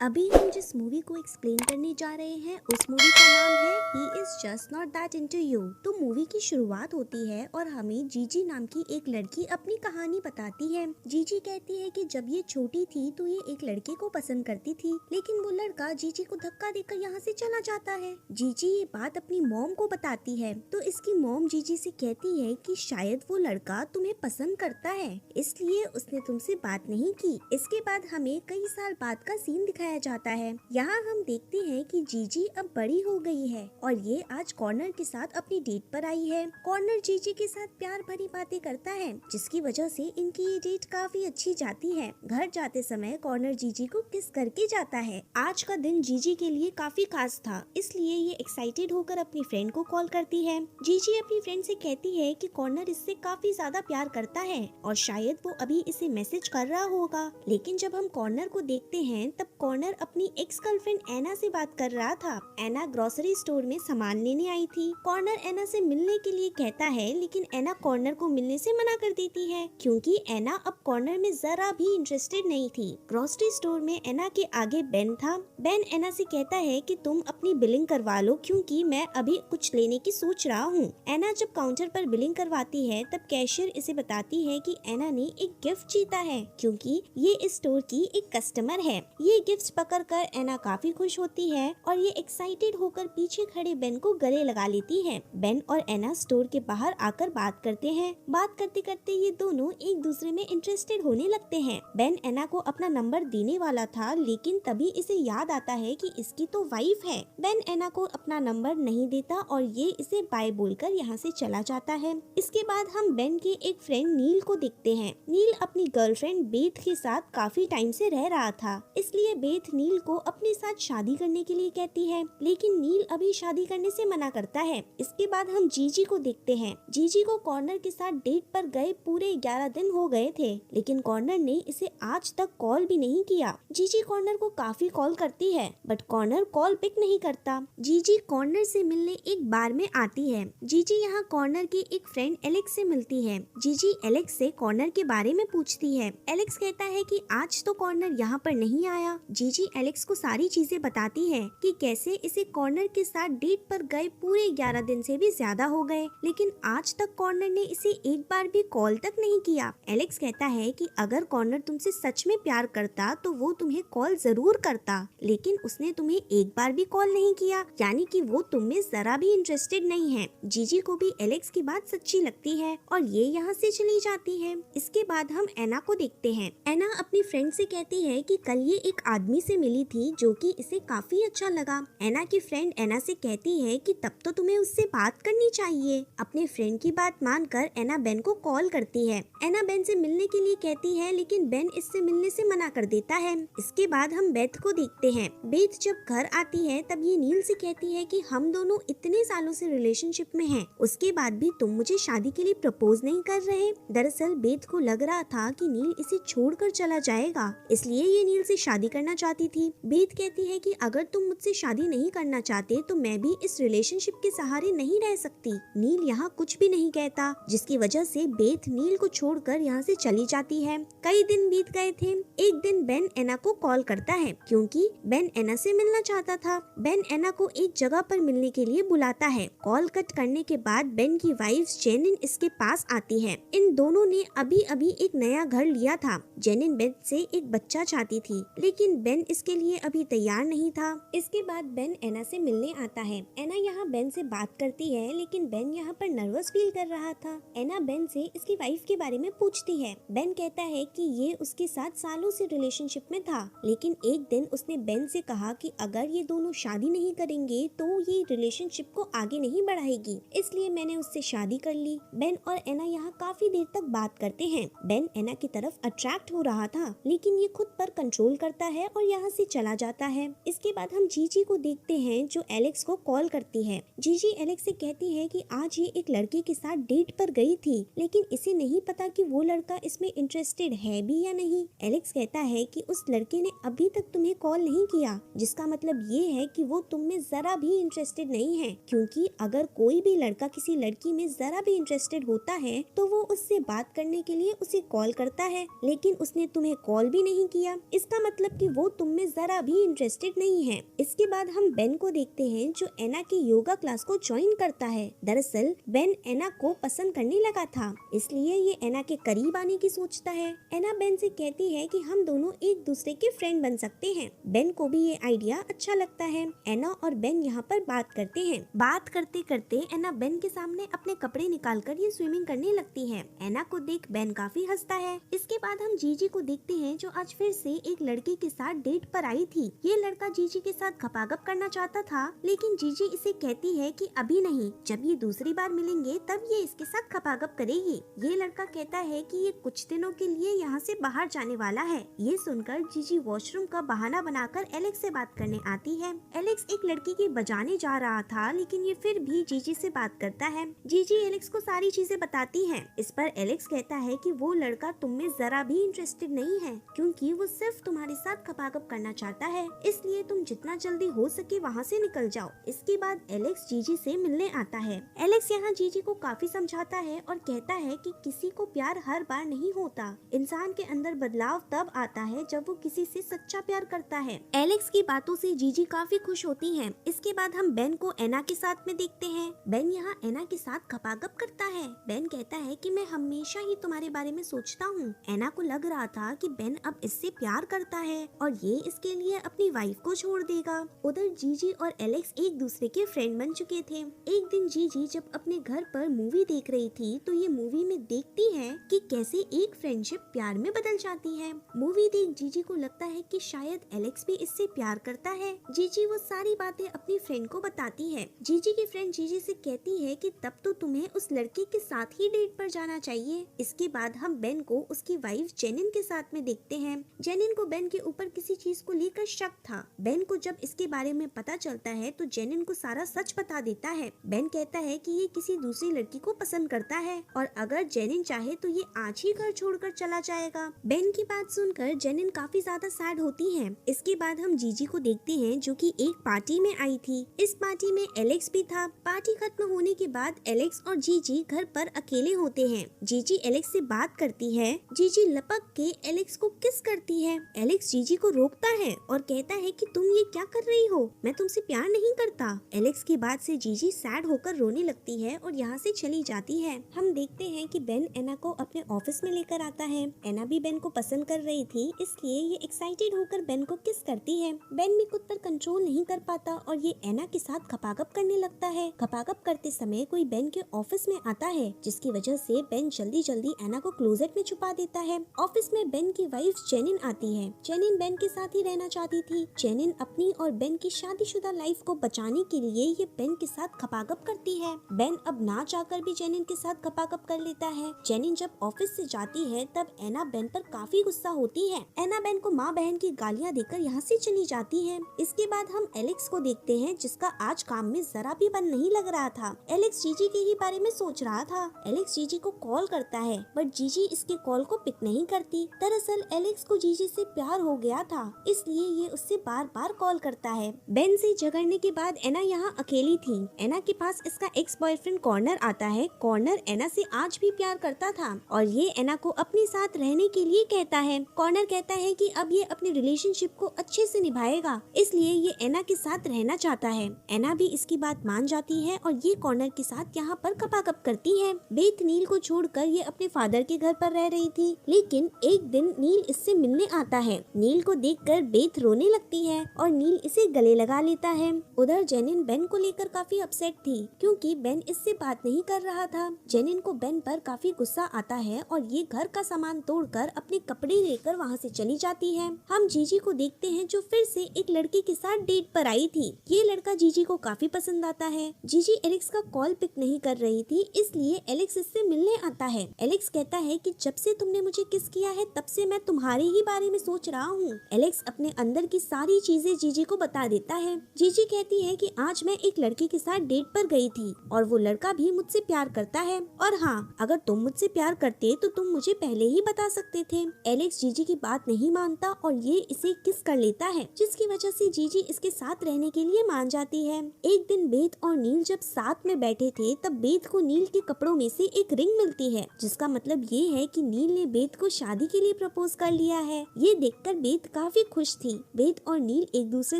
अभी हम जिस मूवी को एक्सप्लेन करने जा रहे हैं उस मूवी का नाम है he is just not that into you. तो मूवी की शुरुआत होती है और हमें जीजी नाम की एक लड़की अपनी कहानी बताती है। जीजी कहती है कि जब ये छोटी थी तो ये एक लड़के को पसंद करती थी, लेकिन वो लड़का जीजी को धक्का देकर यहाँ से चला जाता है। जीजी ये बात अपनी मॉम को बताती है तो इसकी मॉम जीजी से कहती है कि शायद वो लड़का तुम्हें पसंद करता है, इसलिए उसने तुमसे बात नहीं की। इसके बाद हमें कई साल बाद का सीन दिखाया जाता है। यहाँ हम देखते हैं कि जीजी अब बड़ी हो गई है और ये आज कॉर्नर के साथ अपनी डेट पर आई है। कॉर्नर जीजी के साथ प्यार भरी बातें करता है, जिसकी वजह से इनकी ये डेट काफी अच्छी जाती है। घर जाते समय कॉर्नर जीजी को किस करके जाता है। आज का दिन जीजी के लिए काफी खास था, इसलिए ये एक्साइटेड होकर अपनी फ्रेंड को कॉल करती है। जीजी अपनी फ्रेंड से कहती है कि कॉर्नर इससे काफी ज्यादा प्यार करता है और शायद वो अभी इसे मैसेज कर रहा होगा। लेकिन जब हम कॉर्नर को देखते हैं तब कॉर्नर अपनी एक्स गर्लफ्रेंड एना से बात कर रहा था। एना ग्रोसरी स्टोर में सामान लेने आई थी। कॉर्नर एना से मिलने के लिए कहता है, लेकिन एना कॉर्नर को मिलने से मना कर देती है क्योंकि एना अब कॉर्नर में जरा भी इंटरेस्टेड नहीं थी। ग्रोसरी स्टोर में एना के आगे बेन था। बेन एना से कहता है कि तुम अपनी बिलिंग करवा लो क्योंकि मैं अभी कुछ लेने की सोच रहा हूँ। एना जब काउंटर पर बिलिंग करवाती है तब कैशियर इसे बताती है कि एना ने एक गिफ्ट जीता है क्योंकि ये इस स्टोर की एक कस्टमर है। ये गिफ्ट पकड़कर एना काफी खुश होती है और ये एक्साइटेड होकर पीछे खड़े बेन को गले लगा लेती है। बेन और एना स्टोर के बाहर आकर बात करते हैं। बात करते करते ये दोनों एक दूसरे में इंटरेस्टेड होने लगते हैं। बेन एना को अपना नंबर देने वाला था, लेकिन तभी इसे याद आता है कि इसकी तो वाइफ है। बेन एना को अपना नंबर नहीं देता और ये इसे बाय बोलकर यहाँ से चला जाता है। इसके बाद हम बेन के एक फ्रेंड नील को देखते हैं। नील अपनी गर्लफ्रेंड बेथ के साथ काफी टाइम से रह रहा था, इसलिए बेथ नील को अपने साथ शादी करने के लिए कहती है, लेकिन नील अभी शादी करने से मना करता है। इसके बाद हम जीजी को देखते हैं। जीजी को कॉर्नर के साथ डेट पर गए पूरे 11 दिन हो गए थे, लेकिन कॉर्नर ने इसे आज तक कॉल भी नहीं किया। जीजी कॉर्नर को काफी कॉल करती है, बट कॉर्नर कॉल पिक नहीं करता। जीजी कॉर्नर से मिलने एक बार में आती है। जीजी यहाँ कॉर्नर के एक फ्रेंड एलेक्स से मिलती है। जीजी एलेक्स से कॉर्नर के बारे में पूछती है। एलेक्स कहता है कि आज तो कॉर्नर यहाँ पर नहीं आया। जीजी एलेक्स को सारी चीजें बताती है कि कैसे इसे कॉर्नर के साथ डेट पर गए पूरे 11 दिन से भी ज्यादा हो गए, लेकिन आज तक कॉर्नर ने इसे एक बार भी कॉल तक नहीं किया। एलेक्स कहता है कि अगर कॉर्नर तुमसे सच में प्यार करता तो वो तुम्हें कॉल जरूर करता, लेकिन उसने तुम्हें एक बार भी कॉल नहीं किया, यानी कि वो तुम में जरा भी इंटरेस्टेड नहीं है। जीजी को भी एलेक्स की बात सच्ची लगती है और ये यहाँ से चली जाती है। इसके बाद हम एना को देखते हैं। एना अपनी फ्रेंड से कहती है कि कल ये एक आदमी से मिली थी जो कि इसे काफी अच्छा लगा। एना की फ्रेंड एना से कहती है कि तब तो तुम्हें उससे बात करनी चाहिए। अपने फ्रेंड की बात मानकर एना बेन को कॉल करती है। एना बेन से मिलने के लिए कहती है, लेकिन बेन इससे मिलने से मना कर देता है। इसके बाद हम बेथ को देखते हैं। बेथ जब घर आती है तब ये नील से कहती है कि हम दोनों इतने सालों से रिलेशनशिप में हैं, उसके बाद भी तुम मुझे शादी के लिए प्रपोज नहीं कर रहे। दरअसल बेथ को लग रहा था कि नील इसे छोड़कर चला जाएगा, इसलिए ये नील से शादी करना चाहती थी। बेथ कहती है कि अगर तुम मुझसे शादी नहीं करना चाहते तो मैं भी इस रिलेशनशिप के सहारे नहीं रह सकती। नील यहाँ कुछ भी नहीं कहता, जिसकी वजह से बेथ नील को छोड़कर यहाँ से चली जाती है। कई दिन बीत गए थे। एक दिन बेन एना को कॉल करता है क्योंकि बेन एना से मिलना चाहता था। बेन एना को एक जगह पर मिलने के लिए बुलाता है। कॉल कट करने के बाद बेन की वाइफ जेनिन इसके पास आती है। इन दोनों ने अभी अभी एक नया घर लिया था। जेनिन बेन से एक बच्चा चाहती थी, लेकिन बेन इसके लिए अभी तैयार नहीं था। इसके बाद बेन एना से मिलने आता है। एना यहाँ बेन से बात करती है, लेकिन बेन यहाँ पर नर्वस फील कर रहा था। एना बेन से इसकी वाइफ के बारे में पूछती है। बेन कहता है कि ये उसके साथ सालों से रिलेशनशिप में था, लेकिन एक दिन उसने बेन से कहा कि अगर ये दोनों शादी नहीं करेंगे तो ये रिलेशनशिप को आगे नहीं बढ़ाएगी, इसलिए मैंने उससे शादी कर ली। बेन और एना यहाँ काफी देर तक बात करते हैं। बेन एना की तरफ अट्रैक्ट हो रहा था, लेकिन ये खुद पर कंट्रोल करता है और यहाँ से चला जाता है। इसके बाद हम जीजी को देखते हैं जो एलेक्स को कॉल करती है। जीजी एलेक्स से कहती है कि आज ये एक लड़के के साथ डेट पर गई थी, लेकिन इसे नहीं पता कि वो लड़का इसमें इंटरेस्टेड है भी या नहीं। एलेक्स कहता है कि उस लड़के ने अभी तक तुम्हें कॉल नहीं किया, जिसका मतलब ये है कि वो तुम में जरा भी इंटरेस्टेड नहीं है, क्योंकि अगर कोई भी लड़का किसी लड़की में जरा भी इंटरेस्टेड होता है तो वो उससे बात करने के लिए उसे कॉल करता है, लेकिन उसने तुम्हें कॉल भी नहीं किया। इसका मतलब कि वो वो तुम में जरा भी इंटरेस्टेड नहीं है। इसके बाद हम बेन को देखते हैं जो एना की योगा क्लास को ज्वाइन करता है। दरअसल बेन एना को पसंद करने लगा था, इसलिए ये एना के करीब आने की सोचता है। एना बेन से कहती है कि हम दोनों एक दूसरे के फ्रेंड बन सकते हैं। बेन को भी ये आइडिया अच्छा लगता है। एना और बेन यहाँ पर बात करते हैं। बात करते करते एना बेन के सामने अपने कपड़े निकालकर ये स्विमिंग करने लगती है। एना को देख बेन काफी हंसता है। इसके बाद हम जीजी को देखते हैं जो आज फिर से एक लड़के के साथ डेट पर आई थी। ये लड़का जीजी के साथ खपागप करना चाहता था, लेकिन जीजी इसे कहती है कि अभी नहीं, जब ये दूसरी बार मिलेंगे तब ये इसके साथ खपागप करेगी। ये लड़का कहता है कि ये कुछ दिनों के लिए यहाँ से बाहर जाने वाला है। ये सुनकर जीजी वॉशरूम का बहाना बनाकर एलेक्स से बात करने आती है। एलेक्स एक लड़की की बजाने जा रहा था, लेकिन ये फिर भी जीजी से बात करता है। जीजी एलेक्स को सारी चीजें बताती है। इस पर एलेक्स कहता है कि वो लड़का तुम में जरा भी इंटरेस्टेड नहीं है, क्योंकि वो सिर्फ तुम्हारे साथ खपागप करना चाहता है, इसलिए तुम जितना जल्दी हो सके वहाँ से निकल जाओ। इसके बाद एलेक्स जीजी से मिलने आता है। एलेक्स यहाँ जीजी को काफी समझाता है और कहता है कि किसी को प्यार हर बार नहीं होता। इंसान के अंदर बदलाव तब आता है जब वो किसी से सच्चा प्यार करता है। एलेक्स की बातों से जीजी काफी खुश होती है। इसके बाद हम बेन को एना के साथ में देखते हैं। बेन यहाँ एना के साथ खपागप करता है। बेन कहता है कि मैं हमेशा ही तुम्हारे बारे में सोचता हूँ। एना को लग रहा था कि बेन अब इससे प्यार करता है और ये इसके लिए अपनी वाइफ को छोड़ देगा। उधर जीजी और एलेक्स एक दूसरे के फ्रेंड बन चुके थे। एक दिन जीजी जब अपने घर पर मूवी देख रही थी तो ये मूवी में देखती है कि कैसे एक फ्रेंडशिप प्यार में बदल जाती है। मूवी देख जीजी को लगता है कि शायद एलेक्स भी इससे प्यार करता है। जीजी वो सारी बातें अपनी फ्रेंड को बताती है। जीजी की फ्रेंड जीजी से कहती है कि तब तो तुम्हें उस लड़के के साथ ही डेट पर जाना चाहिए। इसके बाद हम बेन को उसकी वाइफ जेनिन के साथ में देखते हैं। जेनिन को बेन के ऊपर किसी चीज को लेकर शक था। बेन को जब इसके बारे में पता चलता है तो जेनिन को सारा सच बता देता है। बेन कहता है कि ये किसी दूसरी लड़की को पसंद करता है और अगर जेनिन चाहे तो ये आज ही घर छोड़कर चला जाएगा। बेन की बात सुनकर जेनिन काफी ज्यादा सैड होती है। इसके बाद हम जीजी को देखते हैं जो कि एक पार्टी में आई थी। इस पार्टी में एलेक्स भी था। पार्टी खत्म होने के बाद एलेक्स और जीजी घर पर अकेले होते हैं। जीजी एलेक्स से बात करती है। जीजी लपक के एलेक्स को किस करती है। एलेक्स जीजी को रोकता है और कहता है कि तुम ये क्या कर रही हो, मैं तुमसे प्यार नहीं करता। एलेक्स की बात से जीजी सैड होकर रोने लगती है और यहाँ से चली जाती है। हम देखते हैं कि बेन एना को अपने ऑफिस में लेकर आता है। एना भी बेन को पसंद कर रही थी, इसलिए ये एक्साइटेड होकर बेन को किस करती है। बेन भी खुद पर कंट्रोल नहीं कर पाता और ये एना के साथ खपागप करने लगता है। खपागप करते समय कोई बेन के ऑफिस में आता है, जिसकी वजह से बेन जल्दी जल्दी एना को क्लोजेट में छुपा देता है। ऑफिस में बेन की वाइफ जेनिन आती है। जेनिन बेन के साथ ही रहना चाहती थी। जेनिन अपनी और बेन की शादीशुदा लाइफ को बचाने के लिए ये बेन के साथ खपागप करती है। बेन अब ना चाहकर भी जेनिन के साथ खपागप कर लेता है। जेनिन जब ऑफिस से जाती है तब एना बेन पर काफी गुस्सा होती है। एना बेन को माँ बहन की गालियाँ देकर यहाँ से चली जाती है। इसके बाद हम एलेक्स को देखते हैं जिसका आज काम में जरा भी मन नहीं लग रहा था। एलेक्स जीजी के ही बारे में सोच रहा था। एलेक्स जीजी को कॉल करता है बट जीजी इसके कॉल को पिक नहीं करती। दरअसल एलेक्स को जीजी से प्यार हो गया था, इसलिए ये उससे बार बार कॉल करता है। बेन से झगड़ने के बाद एना यहाँ अकेली थी। एना के पास इसका एक्स बॉयफ्रेंड कॉर्नर आता है। कॉर्नर एना से आज भी प्यार करता था और ये एना को अपने साथ रहने के लिए कहता है। कॉर्नर कहता है कि अब ये अपने रिलेशनशिप को अच्छे से निभाएगा, इसलिए ये एना के साथ रहना चाहता है। एना भी इसकी बात मान जाती है और ये कॉर्नर के साथ यहाँ पर खपाखप करती है। बेथ नील को छोड़कर ये अपने फादर के घर पर रह रही थी, लेकिन एक दिन नील इससे मिलने आता है। नील को देखकर बेथ रोने लगती है और नील इसे गले लगा लेता है। उधर जेनिन बेन को लेकर काफी अपसेट थी, क्योंकि बेन इससे बात नहीं कर रहा था। जेनिन को बेन पर काफी गुस्सा आता है और ये घर का सामान तोड़कर अपने कपड़े लेकर वहाँ से चली जाती है। हम जीजी को देखते हैं जो फिर से एक लड़के के साथ डेट पर आई थी। ये लड़का जीजी को काफी पसंद आता है। जीजी एलेक्स का कॉल पिक नहीं कर रही थी, इसलिए एलेक्स इससे मिलने आता है। एलेक्स कहता है कि जब से तुमने मुझे किस किया है तब से मैं तुम्हारे ही बारे में सोच रहा हूँ। एलेक्स अपने अंदर की सारी चीजें जीजी को बता देता है। जीजी कहती है कि आज मैं एक लड़के के साथ डेट पर गई थी और वो लड़का भी मुझसे प्यार करता है, और हाँ, अगर तुम मुझसे प्यार करते तो तुम मुझे पहले ही बता सकते थे। एलेक्स जीजी की बात नहीं मानता और ये इसे किस कर लेता है, जिसकी वजह से जीजी इसके साथ रहने के लिए मान जाती है। एक दिन बेथ और नील जब साथ में बैठे थे तब बेथ को नील के कपड़ों में से एक रिंग मिलती है, जिसका मतलब ये है कि नील ने बेथ को शादी के लिए प्रपोज कर लिया है। ये देखकर बेथ काफी खुश थी। वेद और नील एक दूसरे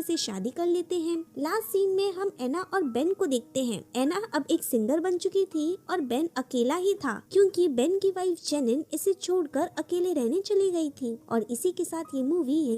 से शादी कर लेते हैं। लास्ट सीन में हम एना और बेन को देखते हैं। एना अब एक सिंगर बन चुकी थी और बेन अकेला ही था, क्योंकि बेन की वाइफ जेनिन इसे छोड़कर अकेले रहने चली गई थी। और इसी के साथ ये मूवी